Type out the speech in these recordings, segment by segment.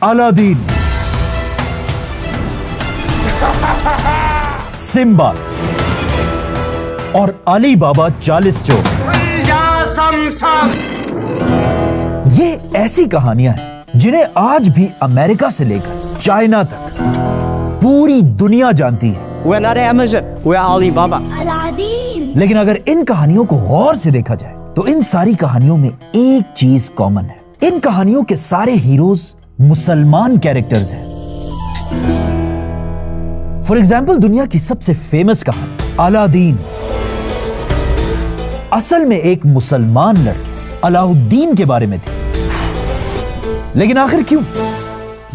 Aladdin, Simba और अली बाबा 40 चोर। ये ऐसी कहानियां हैं जिन्हें आज भी अमेरिका से लेकर चाइना तक पूरी दुनिया जानती है। We're not Amazon, we're Alibaba. लेकिन अगर इन कहानियों को गौर से देखा जाए तो इन सारी कहानियों में एक चीज कॉमन है। इन कहानियों के सारे हीरोज मुसलमान कैरेक्टर्स हैं। फॉर एग्जाम्पल, दुनिया की सबसे फेमस कहानी अलादीन असल में एक मुसलमान लड़के अलाउद्दीन के बारे में थी। लेकिन आखिर क्यों?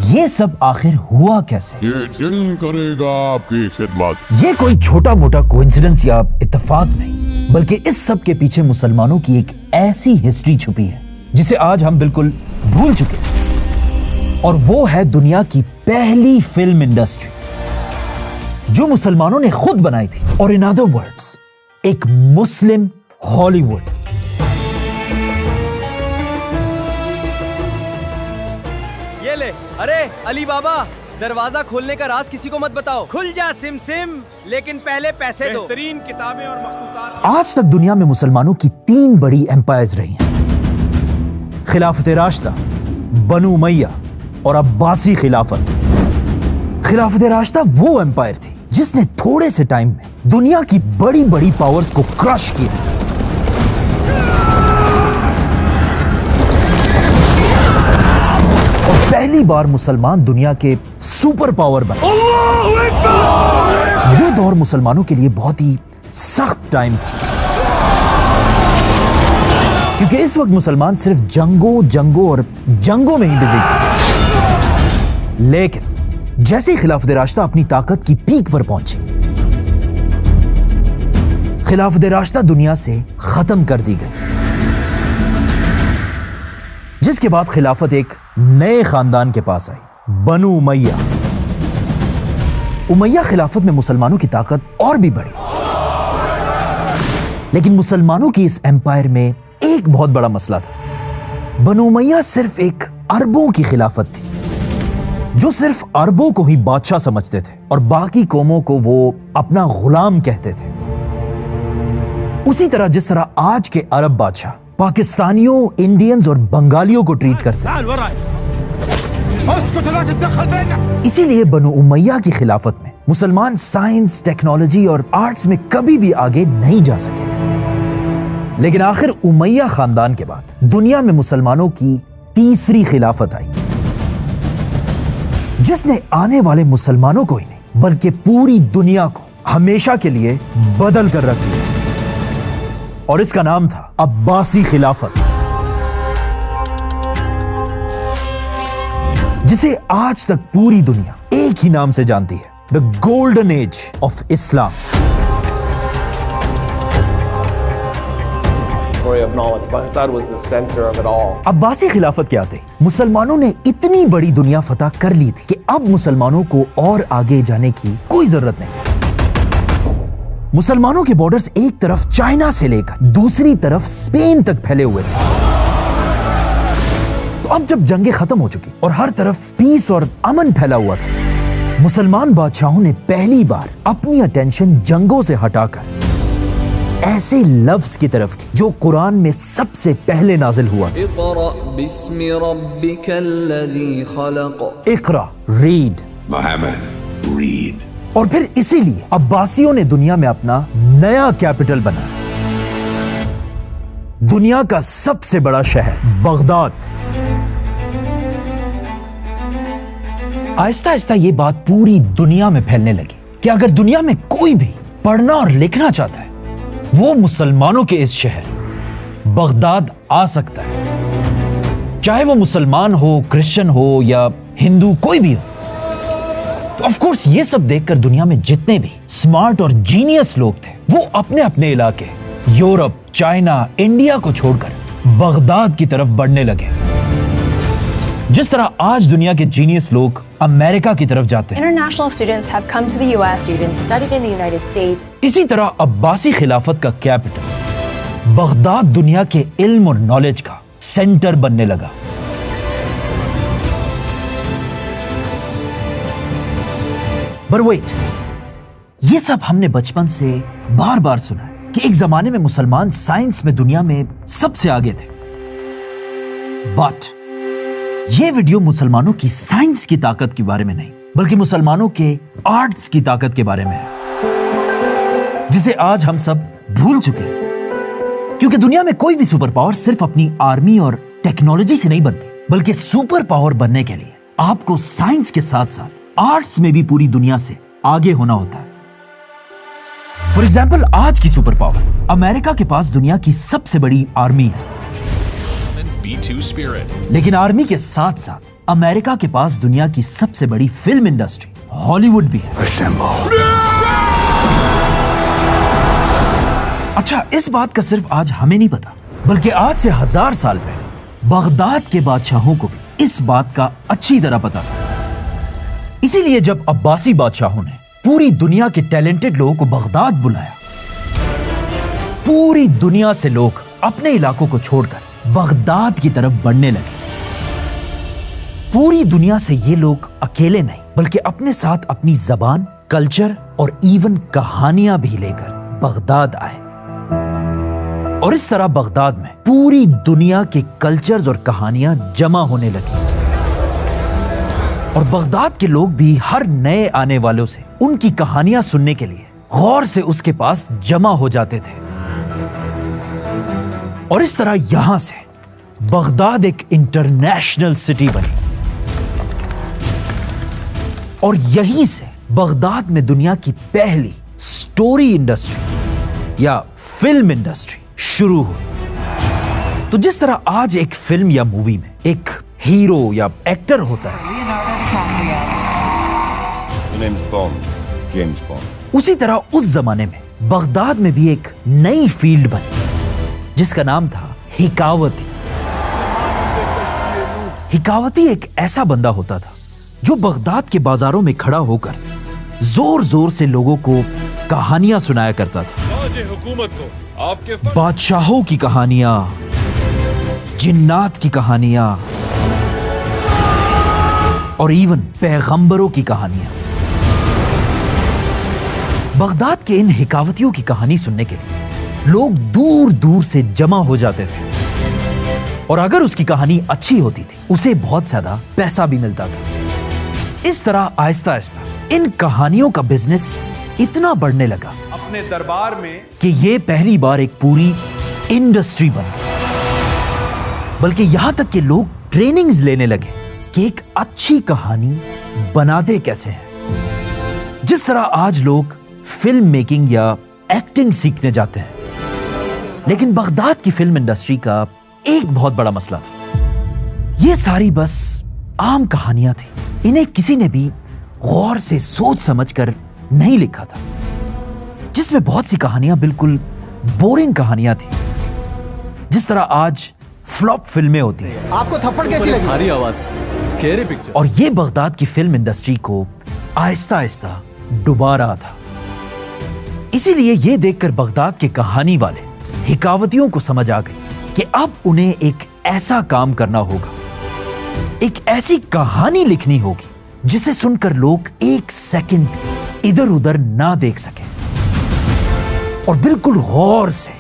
ये सब आखिर हुआ कैसे? ये जिन करेगा आपकी खिदमत। ये कोई छोटा मोटा कोइंसिडेंस या इत्तेफाक नहीं, बल्कि इस सब के पीछे मुसलमानों की एक ऐसी हिस्ट्री छुपी है जिसे आज हम बिल्कुल भूल चुके हैं। और वो है दुनिया की पहली फिल्म इंडस्ट्री जो मुसलमानों ने खुद बनाई थी, और इन अदर वर्ड्स एक मुस्लिम हॉलीवुड। ये ले। अरे अली बाबा, दरवाजा खोलने का राज किसी को मत बताओ। खुल जा सिम सिम, लेकिन पहले पैसे दो। बेहतरीन किताबें और मखतूतात। आज तक दुनिया में मुसलमानों की 3 बड़ी एम्पायर्स रही हैं। खिलाफत राशिदा, बनु उमैया और अब्बासी खिलाफत। खिलाफत राशिदा वो एम्पायर थी जिसने थोड़े से टाइम में दुनिया की बड़ी बड़ी पावर्स को क्रश किया। और पहली बार मुसलमान दुनिया के सुपर पावर बने। ये दौर मुसलमानों के लिए बहुत ही सख्त टाइम था, क्योंकि इस वक्त मुसलमान सिर्फ जंगों और जंगों में ही बिजी थे। लेकिन जैसे खिलाफत राशिदा अपनी ताकत की पीक पर पहुंची, खिलाफत राशिदा दुनिया से खत्म कर दी गई, जिसके बाद खिलाफत एक नए खानदान के पास आई, बनु उमैया। उमैया खिलाफत में मुसलमानों की ताकत और भी बढ़ी। लेकिन मुसलमानों की इस एम्पायर में एक बहुत बड़ा मसला था। बनु उमैया सिर्फ एक अरबों की खिलाफत थी, जो सिर्फ अरबों को ही बादशाह समझते थे और बाकी कौमों को वो अपना गुलाम कहते थे। उसी तरह जिस तरह आज के अरब बादशाह पाकिस्तानियों, इंडियंस और बंगालियों को ट्रीट करते हैं, इसीलिए बनु उमैया की खिलाफत में मुसलमान साइंस, टेक्नोलॉजी और आर्ट्स में कभी भी आगे नहीं जा सके। लेकिन आखिर उमैया खानदान के बाद दुनिया में मुसलमानों की तीसरी खिलाफत आई, जिसने आने वाले मुसलमानों को ही नहीं बल्कि पूरी दुनिया को हमेशा के लिए बदल कर रख दिया। और इसका नाम था अब्बासी खिलाफत, जिसे आज तक पूरी दुनिया एक ही नाम से जानती है, the golden age of Islam. Abbasi खिलाफत के आते ही मुसलमानों ने इतनी बड़ी दुनिया फतह कर ली थी कि अब मुसलमानों को और आगे जाने की कोई जरूरत नहीं। मुसलमानों के बॉर्डर्स एक तरफ चाइना से लेकर दूसरी तरफ स्पेन तक फैले हुए थे। तो अब जब जंगें खत्म हो चुकी और हर तरफ पीस और अमन फैला हुआ था, मुसलमान बादशाहों ने पहली बार अपनी अटेंशन जंगों से हटाकर ऐसे लफ्ज की तरफ की जो कुरान में सबसे पहले नाजिल हुआ था। इक़रा, रीड। मोहम्मद, रीड। और फिर इसीलिए अब्बासियों ने दुनिया में अपना नया कैपिटल बनाया, दुनिया का सबसे बड़ा शहर बगदाद। आहिस्ता आहिस्ता ये बात पूरी दुनिया में फैलने लगी कि अगर दुनिया में कोई भी पढ़ना और लिखना चाहता है, वो मुसलमानों के इस शहर बगदाद आ सकता है, चाहे वो मुसलमान हो, क्रिश्चियन हो या हिंदू, कोई भी हो। तो ऑफ कोर्स ये सब देखकर दुनिया में जितने भी स्मार्ट और जीनियस लोग थे, वो अपने अपने इलाके यूरोप, चाइना, इंडिया को छोड़कर बगदाद की तरफ बढ़ने लगे। जिस तरह आज दुनिया के जीनियस लोग अमेरिका की तरफ जाते हैं, International students have come to the US. Students studied in the United States. इसी तरह अब्बासी खिलाफत का कैपिटल बगदाद दुनिया के इल्म और नॉलेज का सेंटर बनने लगा। But wait, ये सब हमने बचपन से बार बार सुना है कि एक जमाने में मुसलमान साइंस में दुनिया में सबसे आगे थे। बट ये वीडियो मुसलमानों की साइंस की ताकत के बारे में नहीं, बल्कि मुसलमानों के आर्ट्स की ताकत के बारे में है, जिसे आज हम सब भूल चुके हैं। क्योंकि दुनिया में कोई भी सुपर पावर सिर्फ अपनी आर्मी और टेक्नोलॉजी से नहीं बनती, बल्कि सुपर पावर बनने के लिए आपको साइंस के साथ साथ आर्ट्स में भी पूरी दुनिया से आगे होना होता है। फॉर एग्जाम्पल, आज की सुपर पावर अमेरिका के पास दुनिया की सबसे बड़ी आर्मी है, B2 Spirit. लेकिन आर्मी के साथ साथ अमेरिका के पास दुनिया की सबसे बड़ी फिल्म इंडस्ट्री हॉलीवुड भी है। अच्छा, इस बात का सिर्फ आज हमें नहीं पता, बल्कि आज से 1000 साल पहले बगदाद के बादशाहों को भी इस बात का अच्छी तरह पता था। इसीलिए जब अब्बासी बादशाहों ने पूरी दुनिया के टैलेंटेड लोगों को बगदाद बुलाया, पूरी दुनिया से लोग अपने इलाकों को छोड़कर बगदाद की तरफ बढ़ने लगे। पूरी दुनिया से ये लोग अकेले नहीं, बल्कि अपने साथ अपनी जबान, कल्चर और इवन कहानियां भी लेकर बगदाद आए। और इस तरह बगदाद में पूरी दुनिया के कल्चर्स और कहानियां जमा होने लगी। और बगदाद के लोग भी हर नए आने वालों से उनकी कहानियां सुनने के लिए गौर से उसके पास जमा हो जाते थे। और इस तरह यहां से बगदाद एक इंटरनेशनल सिटी बनी। और यहीं से बगदाद में दुनिया की पहली स्टोरी इंडस्ट्री या फिल्म इंडस्ट्री शुरू हुई। तो जिस तरह आज एक फिल्म या मूवी में एक हीरो या एक्टर होता है, The name's Bond, James Bond. उसी तरह उस जमाने में बगदाद में भी एक नई फील्ड बनी जिसका नाम था हिकावती। हिकावती एक ऐसा बंदा होता था जो बगदाद के बाजारों में खड़ा होकर जोर जोर से लोगों को कहानियां सुनाया करता था। हुकूमत को आपके बादशाहों की कहानियां, जिन्नात की कहानियां और इवन पैगंबरों की कहानियां। बगदाद के इन हिकावतियों की कहानी सुनने के लिए लोग दूर दूर से जमा हो जाते थे। और अगर उसकी कहानी अच्छी होती थी, उसे बहुत ज्यादा पैसा भी मिलता था। इस तरह आहिस्ता आहिस्ता इन कहानियों का बिजनेस इतना बढ़ने लगा अपने दरबार में कि ये पहली बार एक पूरी इंडस्ट्री बनी। बल्कि यहां तक कि लोग ट्रेनिंग्स लेने लगे कि एक अच्छी कहानी बनाते कैसे हैं। जिस तरह आज लोग फिल्म मेकिंग या एक्टिंग सीखने जाते हैं, लेकिन बगदाद की फिल्म इंडस्ट्री का एक बहुत बड़ा मसला था। ये सारी बस आम कहानियां थी। इन्हें किसी ने भी गौर से सोच समझकर नहीं लिखा था, जिसमें बहुत सी कहानियां बिल्कुल बोरिंग कहानियां थी। जिस तरह आज फ्लॉप फिल्में होती हैं। आपको थप्पड़ कैसी लगी? भारी आवाज, स्केरी पिक्चर। और ये बगदाद की फिल्म इंडस्ट्री को आहिस्ता आहिस्ता डुबा रहा था। इसीलिए ये देखकर बगदाद के कहानी वाले हिकावतियों को समझ आ गई कि अब उन्हें एक ऐसा काम करना होगा, एक ऐसी कहानी लिखनी होगी जिसे सुनकर लोग एक सेकंड भी इधर उधर ना देख सके और बिल्कुल गौर से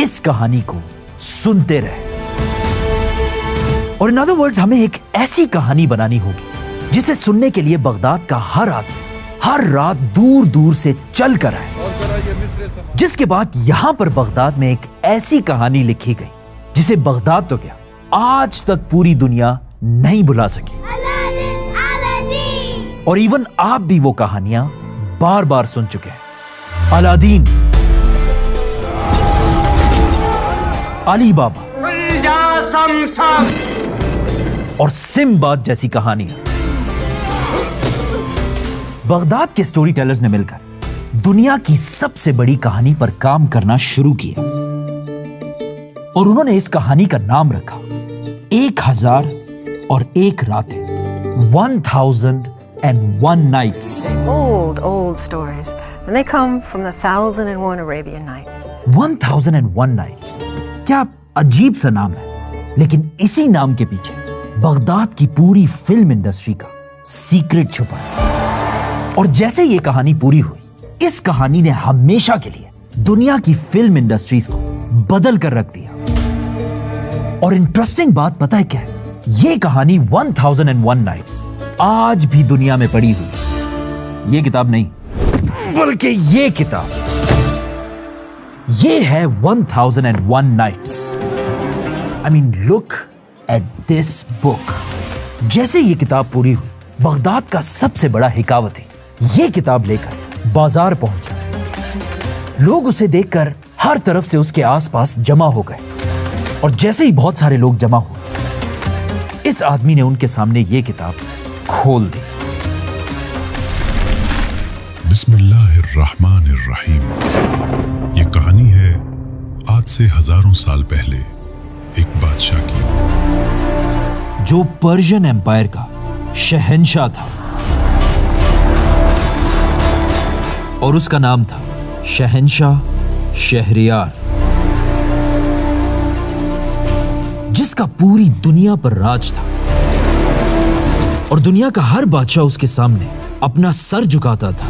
इस कहानी को सुनते रहे। और इन अदर वर्ड्स, हमें एक ऐसी कहानी बनानी होगी जिसे सुनने के लिए बगदाद का हर रात दूर दूर से चल कर आए। जिसके बाद यहां पर बगदाद में एक ऐसी कहानी लिखी गई जिसे बगदाद तो क्या, आज तक पूरी दुनिया नहीं भुला सकी। और इवन आप भी वो कहानियां बार बार सुन चुके हैं। अलादीन, अली बाबा और सिम्बाद जैसी कहानियां। बगदाद के स्टोरी टेलर्स ने मिलकर दुनिया की सबसे बड़ी कहानी पर काम करना शुरू किया और उन्होंने इस कहानी का नाम रखा 1001 रातें, 1001 nights. Old stories. And they come from the 1001 Arabian Nights. 1001 nights. क्या अजीब सा नाम है, लेकिन इसी नाम के पीछे बगदाद की पूरी फिल्म इंडस्ट्री का सीक्रेट छुपा है। और जैसे ये कहानी पूरी हुई, इस कहानी ने हमेशा के लिए दुनिया की फिल्म इंडस्ट्रीज को बदल कर रख दिया। और इंटरेस्टिंग बात पता है क्या है? ये कहानी 1001 नाइट्स आज भी दुनिया में पड़ी हुई है। ये किताब नहीं, बल्कि ये किताब, ये है 1001 nights. I mean, look at this book. जैसे ये किताब पूरी हुई, बगदाद का सबसे बड़ा हिकावती ये किताब लेकर बाजार पहुंचा। लोग उसे देखकर हर तरफ से उसके आसपास जमा हो गए, और जैसे ही बहुत सारे लोग जमा हुए, इस आदमी ने उनके सामने ये किताब खोल दी। बिस्मिल्लाहिर्रहमानिर्रहीम। ये कहानी है आज से हजारों साल पहले एक बादशाह की, जो पर्शियन एम्पायर का शहंशाह था, और उसका नाम था शहंशाह शहरयार, जिसका पूरी दुनिया पर राज था। और दुनिया का हर बादशाह उसके सामने अपना सर झुकाता था।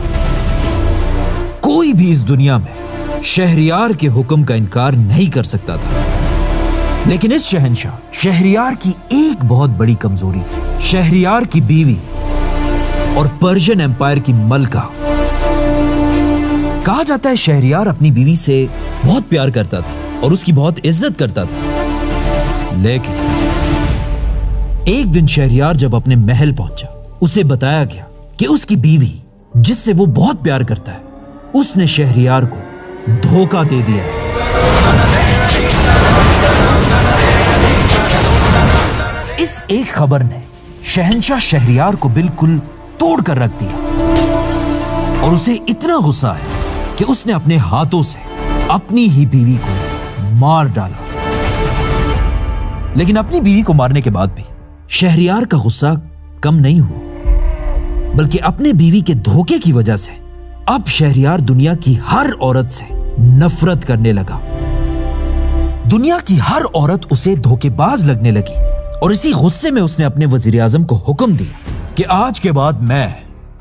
कोई भी इस दुनिया में शहरयार के हुक्म का इनकार नहीं कर सकता था। लेकिन इस शहंशाह शहरयार की एक बहुत बड़ी कमजोरी थी। शहरयार की बीवी और पर्शियन एम्पायर की मलका। कहा जाता है शहरयार अपनी बीवी से बहुत प्यार करता था और उसकी बहुत इज्जत करता था। लेकिन एक दिन शहरयार जब अपने महल पहुंचा, उसे बताया गया कि उसकी बीवी, जिससे वो बहुत प्यार करता है, उसने शहरयार को धोखा दे दिया है। इस एक खबर ने शहंशाह शहरयार को बिल्कुल तोड़ कर रख दिया, और उसे इतना गुस्सा है कि उसने अपने हाथों से अपनी ही बीवी को मार डाला। लेकिन अपनी बीवी को मारने के बाद भी शहरयार का गुस्सा कम नहीं हुआ, बल्कि अपने बीवी के धोखे की वजह से अब शहरयार दुनिया की हर औरत से नफरत करने लगा। दुनिया की हर औरत उसे धोखेबाज लगने लगी, और इसी गुस्से में उसने अपने वजीर आजम को हुक्म दिया कि आज के बाद मैं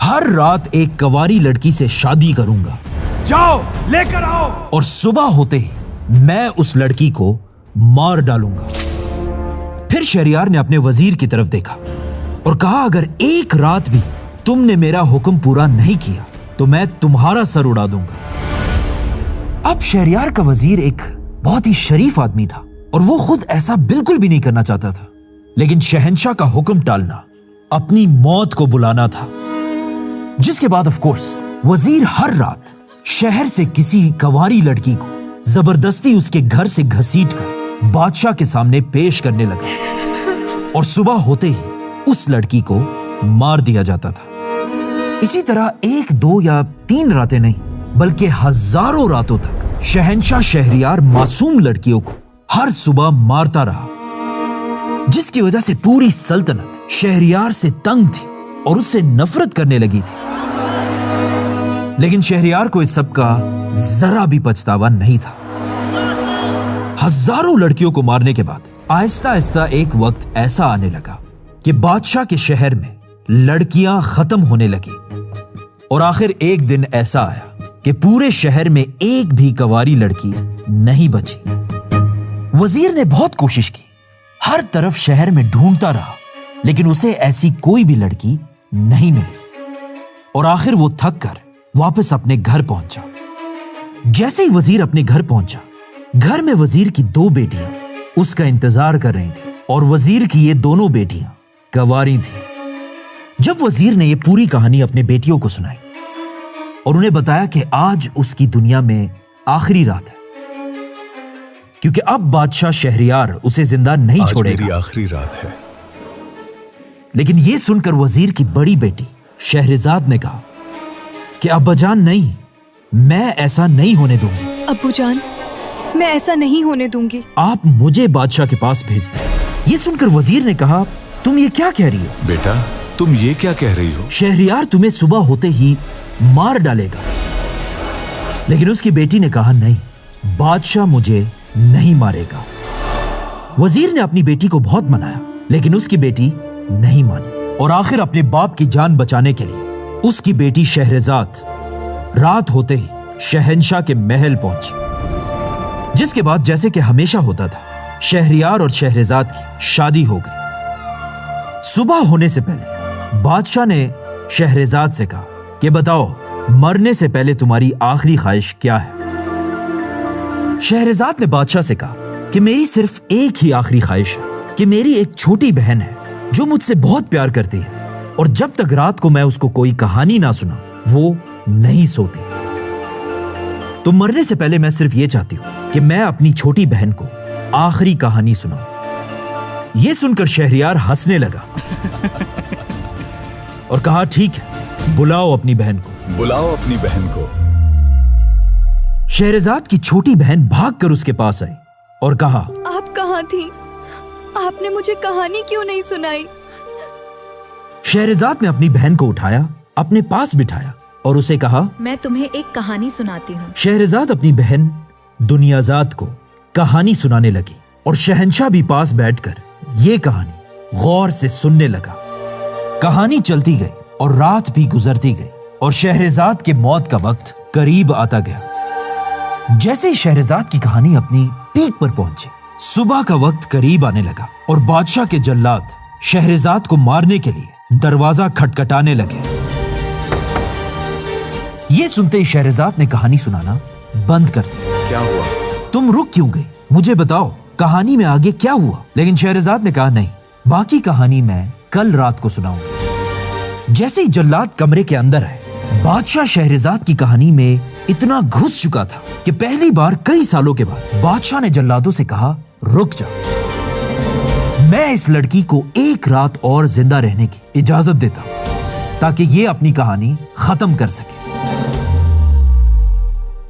हर रात एक कवारी लड़की से शादी करूंगा। जाओ लेकर आओ। और सुबह होते ही मैं उस लड़की को मार डालूंगा। फिर शहरयार ने अपने वजीर की तरफ देखा और कहा, अगर एक रात भी तुमने मेरा हुक्म पूरा नहीं किया तो मैं तुम्हारा सर उड़ा दूंगा। अब शहरयार का वजीर एक बहुत ही शरीफ आदमी था, और वो खुद ऐसा बिल्कुल भी नहीं करना चाहता था। लेकिन शहंशाह का हुक्म टालना अपनी मौत को बुलाना था। जिसके बाद ऑफ कोर्स वजीर हर रात शहर से किसी कवारी लड़की को जबरदस्ती उसके घर से घसीटकर बादशाह के सामने पेश करने लगा, और सुबह होते ही उस लड़की को मार दिया जाता था। इसी तरह 1, 2 या 3 रातें नहीं, बल्कि हजारों रातों तक शहंशाह शहरयार मासूम लड़कियों को हर सुबह मारता रहा, जिसकी वजह से पूरी सल्तनत शहरयार से तंग थी और उससे नफरत करने लगी थी। लेकिन शहरयार को इस सब का जरा भी पछतावा नहीं था। हजारों लड़कियों को मारने के बाद आहिस्ता आहिस्ता एक वक्त ऐसा आने लगा कि बादशाह के शहर में लड़कियां खत्म होने लगी, और आखिर एक दिन ऐसा आया कि पूरे शहर में एक भी कवारी लड़की नहीं बची। वजीर ने बहुत कोशिश की, हर तरफ शहर में ढूंढता रहा, लेकिन उसे ऐसी कोई भी लड़की नहीं मिली, और आखिर वो थक कर वापस अपने घर पहुंचा। जैसे ही वजीर अपने घर पहुंचा, घर में वजीर की 2 बेटियां उसका इंतजार कर रही थी, और वजीर की ये दोनों बेटियां कवारी थी। जब वजीर ने ये पूरी कहानी अपने बेटियों को सुनाई और उन्हें बताया कि आज उसकी दुनिया में आखिरी रात है, क्योंकि अब बादशाह शहरयार उसे जिंदा नहीं आज छोड़ेगा। मेरी आखिरी रात है। लेकिन यह सुनकर वजीर की बड़ी बेटी शहरजाद ने कहा कि अब्बाजान नहीं, मैं ऐसा नहीं होने दूंगी। अब्बूजान, मैं ऐसा नहीं होने दूंगी। आप मुझे बादशाह के पास भेज दें। यह सुनकर वजीर ने कहा, तुम ये क्या कह रही हो? बेटा, तुम ये क्या कह रही हो? शहरयार तुम्हें सुबह होते ही मार डालेगा। लेकिन उसकी बेटी ने कहा, नहीं, बादशाह मुझे नहीं मारेगा। वजीर ने अपनी बेटी को बहुत मनाया, लेकिन उसकी बेटी नहीं मानी, और आखिर अपने बाप की जान बचाने के लिए उसकी बेटी शहरजाद रात होते ही शहंशाह के महल पहुंची, जिसके बाद जैसे कि हमेशा होता था, शहरयार और शहरजाद की शादी हो गई। सुबह होने से पहले बादशाह ने शहरजाद से कहा कि बताओ, मरने से पहले तुम्हारी आखिरी ख्वाहिश क्या है? शहरजाद ने बादशाह से कहा कि मेरी सिर्फ एक ही आखिरी ख्वाहिश है कि मेरी एक छोटी बहन है जो मुझसे बहुत प्यार करती है, और जब तक रात को मैं उसको कोई कहानी ना सुना वो नहीं सोती। तो मरने से पहले मैं सिर्फ ये चाहती हूं कि मैं अपनी छोटी बहन को आखिरी कहानी सुनाऊं। यह सुनकर शहरयार हंसने लगा और कहा, ठीक है, बुलाओ अपनी बहन को। बुलाओ अपनी बहन को। शहरजाद की छोटी बहन भागकर उसके पास आई और कहा, आप कहाँ थी? आपने मुझे कहानी क्यों नहीं सुनाई? शहरजाद ने अपनी बहन को उठाया, अपने पास बिठाया और उसे कहा, मैं तुम्हें एक कहानी सुनाती हूँ। शहरजाद अपनी बहन दुनियाजाद को कहानी सुनाने लगी और शहंशाह भी पास बैठकर ये कहानी गौर से सुनने लगा। कहानी चलती गई और रात भी गुजरती गई और शहरजाद के मौत का वक्त करीब आता गया। जैसे ही शहरजाद की कहानी अपनी पीक पर पहुंची, सुबह का वक्त करीब आने लगा और बादशाह के जल्लाद शहरजाद को मारने के लिए दरवाजा खटखटाने लगे। ये सुनते ही शहरजाद ने कहानी सुनाना बंद कर दिया। क्या हुआ? तुम रुक क्यों गई? मुझे बताओ, कहानी में आगे क्या हुआ? लेकिन शहरजाद ने कहा, नहीं, बाकी कहानी मैं कल रात को सुनाऊंगा। जैसे ही जल्लाद कमरे के अंदर आए, बादशाह शहरजाद की कहानी में इतना घुस चुका था कि पहली बार कई सालों के बाद बादशाह ने जल्लादों से कहा, रुक जा, मैं इस लड़की को एक रात और जिंदा रहने की इजाजत देता हूं ताकि ये अपनी कहानी खत्म कर सके।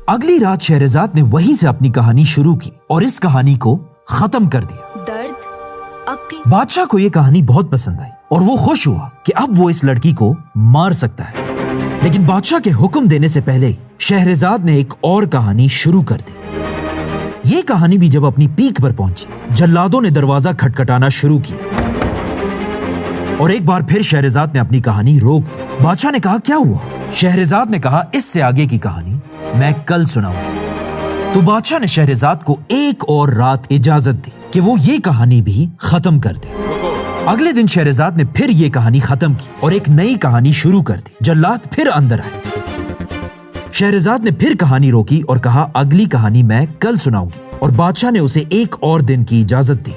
अगली रात शहरजाद ने वहीं से अपनी कहानी शुरू की और इस कहानी को खत्म कर दिया। दर्द, अक्ल। बादशाह को यह कहानी बहुत पसंद आई और वो खुश हुआ कि अब वो इस लड़की को मार सकता है। लेकिन बादशाह के हुक्म देने से पहले शहरजाद ने एक और कहानी शुरू कर दी। ये कहानी भी जब अपनी पीक पर पहुंची, जल्लादों ने दरवाजा खटखटाना शुरू किया और एक बार फिर शहरजाद ने अपनी कहानी रोक दी। बादशाह ने कहा, क्या हुआ? शहरजाद ने कहा, इससे आगे की कहानी मैं कल सुनाऊंगा। तो बादशाह ने शहरजाद को एक और रात इजाजत दी कि वो ये कहानी भी खत्म कर दे। अगले दिन शहरजाद ने फिर ये कहानी खत्म की और एक नई कहानी शुरू कर दी। जल्लाद फिर अंदर आए। शहरजाद ने फिर कहानी रोकी और कहा, अगली कहानी मैं कल सुनाऊंगी, और बादशाह ने उसे एक और दिन की इजाजत दी।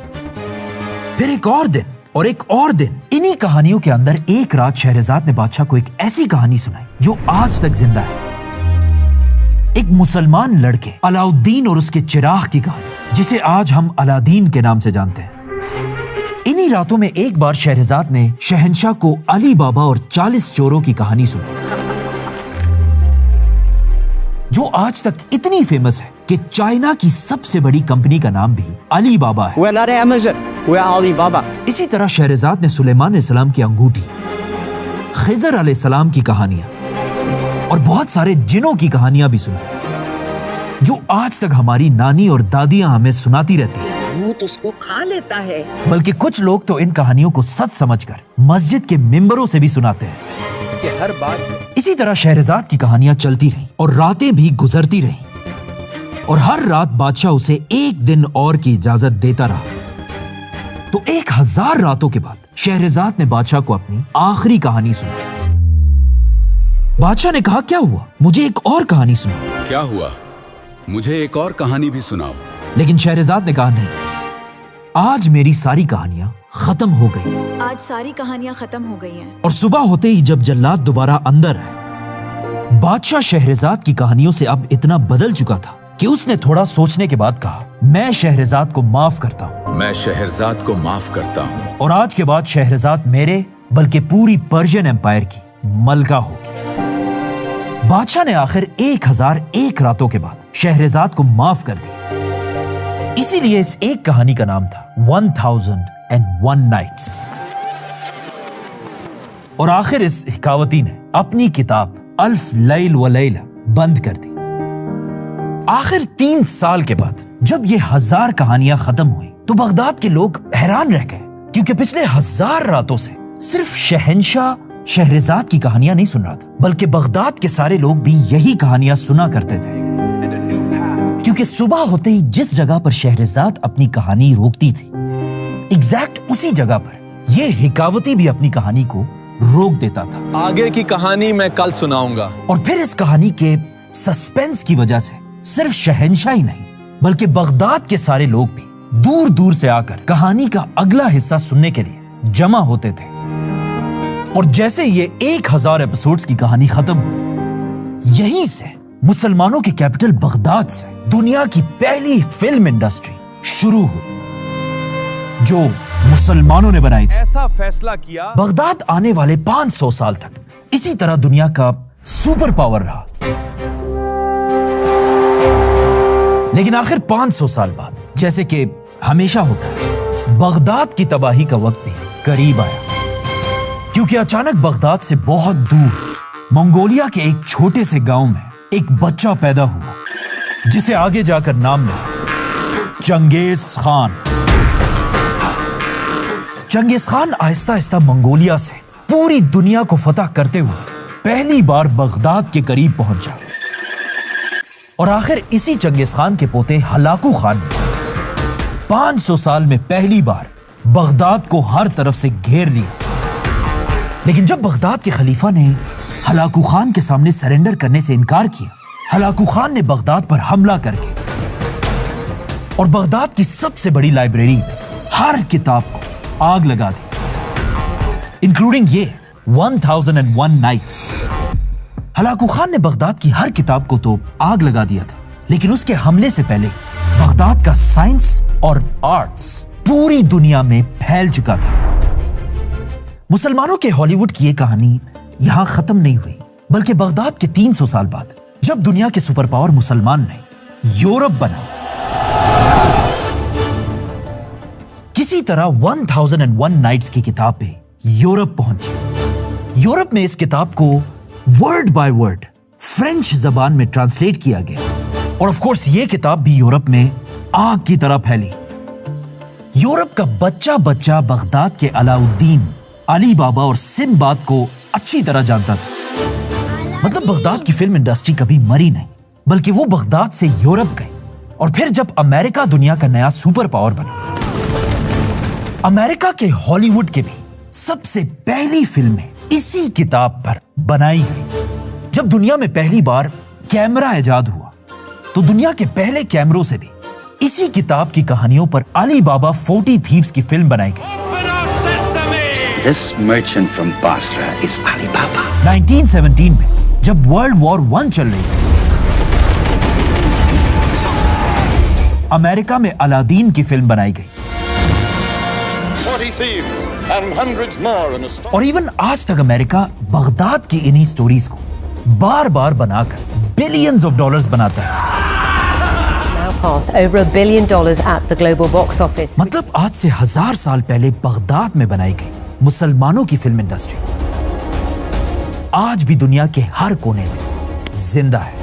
फिर एक और दिन और एक और दिन। इन्हीं कहानियों के अंदर एक रात शहरजाद ने बादशाह को एक ऐसी कहानी सुनाई जो आज तक जिंदा है। एक मुसलमान लड़के अलाउद्दीन और उसके चिराग की कहानी, जिसे आज हम अलादीन के नाम से जानते हैं। इन्हीं रातों में एक बार शहरजाद ने शहंशाह को अली बाबा और 40 चोरों की कहानी सुनाई, जो आज तक इतनी फेमस है कि चाइना की सबसे बड़ी कंपनी का नाम भी अली बाबा है। We're not Amazon. We're Alibaba. इसी तरह शहरजाद ने सुलेमान अलैहिस्सलाम की अंगूठी, खिजर अलैहिस्सलाम की कहानियां और बहुत सारे जिनों की कहानियां भी सुनाई, जो आज तक हमारी नानी और दादियां हमें सुनाती रहती हैं। भूत उसको खा लेता है। बल्कि कुछ लोग तो इन कहानियों को सच समझकर मस्जिद के मिंबरों से भी सुनाते हैं। कि हर बार इसी तरह शहरजाद की कहानियां चलती रहीं और रातें भी गुजरती रहीं और हर रात बादशाह उसे एक दिन और की इजाजत देता रहा। तो 1000 रातों के बाद शहरजाद ने बादशाह को अपनी आखिरी कहानी सुनाई। बादशाह ने कहा, क्या हुआ? मुझे एक और कहानी सुनाओ। क्या हुआ? मुझे एक और कहानी भी सुनाओ। लेकिन शहरजाद ने कहा, नहीं, आज मेरी सारी कहानियां खत्म हो गई। आज सारी कहानियां खत्म हो गई हैं। और सुबह होते ही जब जल्लाद दोबारा अंदर आए, बादशाह शहरजाद की कहानियों से अब इतना बदल चुका था कि उसने थोड़ा सोचने के बाद कहा, मैं शहरजाद को माफ करता हूँ। मैं शहरजाद को माफ करता हूँ। और आज के बाद शहरजाद मेरे बल्कि पूरी पर्शियन एम्पायर की मलका होगी। बादशाह ने आखिर 1001 रातों के बाद शहरजाद को माफ कर दिया। इसीलिए इस एक कहानी का नाम था 1001 नाइट्स। और आखिर इस हिकावती ने अपनी किताब अल्फ लैल व लैला बंद कर दी। आखिर 3 साल के बाद जब ये 1000 कहानियां खत्म हुई तो बगदाद के लोग हैरान रह गए, क्योंकि पिछले 1000 रातों से सिर्फ शहंशाह शहरजाद की कहानियां नहीं सुन रहा था, बल्कि बगदाद के सारे लोग भी यही कहानियां सुना करते थे। क्योंकि सुबह होते ही जिस जगह पर शहरजाद अपनी कहानी रोकती थी, एग्जैक्ट उसी जगह पर यह हिकावती भी अपनी कहानी को रोक देता था। आगे की कहानी मैं कल सुनाऊंगा। और फिर इस कहानी के सस्पेंस की वजह से सिर्फ शहंशाह ही नहीं, बल्कि बगदाद के सारे लोग भी दूर दूर से आकर कहानी का अगला हिस्सा सुनने के लिए जमा होते थे। और जैसे ये 1000 एपिसोड्स की कहानी खत्म हुई, यहीं से मुसलमानों की कैपिटल बगदाद से दुनिया की पहली फिल्म इंडस्ट्री शुरू हुई, जो मुसलमानों ने बनाई थी। ऐसा फैसला किया, बगदाद आने वाले 500 साल तक इसी तरह दुनिया का सुपर पावर रहा। लेकिन आखिर 500 साल बाद, जैसे कि हमेशा होता है, बगदाद की तबाही का वक्त भी करीब आया। क्योंकि अचानक बगदाद से बहुत दूर मंगोलिया के एक छोटे से गांव में एक बच्चा पैदा हुआ, जिसे आगे जाकर नाम मिला Genghis Khan. Genghis Khan Aahista Aahista Mongolia से पूरी दुनिया को फतह करते हुए पहली बार बगदाद के करीब पहुंचा। और आखिर इसी चंगेज खान के पोते हलाकू खान ने 500 साल में पहली बार बगदाद को हर तरफ से घेर लिया। लेकिन जब बगदाद के खलीफा ने हलाकू खान के सामने सरेंडर करने से इनकार किया, हलाकू खान ने बगदाद पर हमला करके और बगदाद की सबसे बड़ी लाइब्रेरी में हर किताब को आग लगा दी, इंक्लूडिंग ये 1001 नाइट्स। हलाकू खान ने बगदाद की हर किताब को तो आग लगा दिया था, लेकिन उसके हमले से पहले बगदाद का साइंस और आर्ट्स पूरी दुनिया में फैल चुका था। मुसलमानों के हॉलीवुड की यह कहानी यहां खत्म नहीं हुई, बल्कि बगदाद के 300 साल बाद, जब दुनिया के सुपर पावर मुसलमान ने यूरोप बना, किसी तरह 1001 नाइट्स की किताब पे यूरोप पहुंची। यूरोप में इस किताब को वर्ड बाय वर्ड फ्रेंच जबान में ट्रांसलेट किया गया, और ऑफ कोर्स ये किताब भी यूरोप में आग की तरह फैली। यूरोप का बच्चा बच्चा बगदाद के अलाउद्दीन, अली बाबा और सिंबाद को अच्छी तरह जानता था। मतलब बगदाद की फिल्म इंडस्ट्री कभी मरी नहीं, बल्कि वो बगदाद से यूरोप गई। और फिर जब अमेरिका दुनिया का नया सुपर पावर बना, अमेरिका के हॉलीवुड के भी सबसे पहली फिल्में इसी किताब पर बनाई गई। जब दुनिया में पहली बार कैमरा इजाद हुआ, तो दुनिया के पहले कैमरों से भी इसी किताब की कहानियों पर अली बाबा 40 थीव्स की फिल्म बनाई गई। This merchant from Basra is Ali Baba. 1917 में जब वर्ल्ड वॉर 1 चल रही थी, अमेरिका में अलादीन की फिल्म बनाई गई। 40 thieves and hundreds more in a story. और इवन आज तक अमेरिका बगदाद की इन्हीं स्टोरीज को बार बार बनाकर बिलियंस ऑफ डॉलर्स बनाता है। Past over $1 billion at the global box office. मतलब आज से 1000 साल पहले बगदाद में बनाई गई मुसलमानों की फिल्म इंडस्ट्री आज भी दुनिया के हर कोने में जिंदा है।